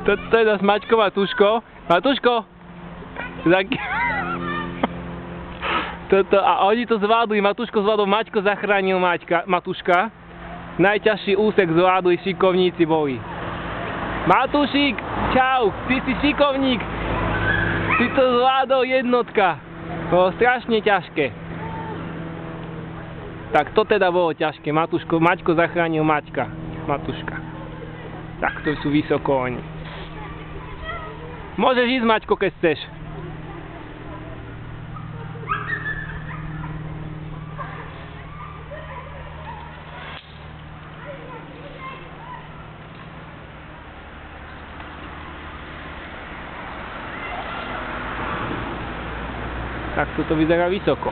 Toto je zase Maťko Matúško. Matúško! Toto, a oni to zvládli, Matúško zvládol, Maťko zachránil Matúška. Najťažší úsek zvládli, šikovníci boli. Matúšik, čau, ty si šikovník. Ty to zvládol, jednotka. Bolo strašne ťažké. Tak to teda bolo ťažké, Maťko zachránil Matúška. Tak to sú vysoko oni. Môžeš ísť, Maťko, keď chceš. Tak toto vyzerá vysoko.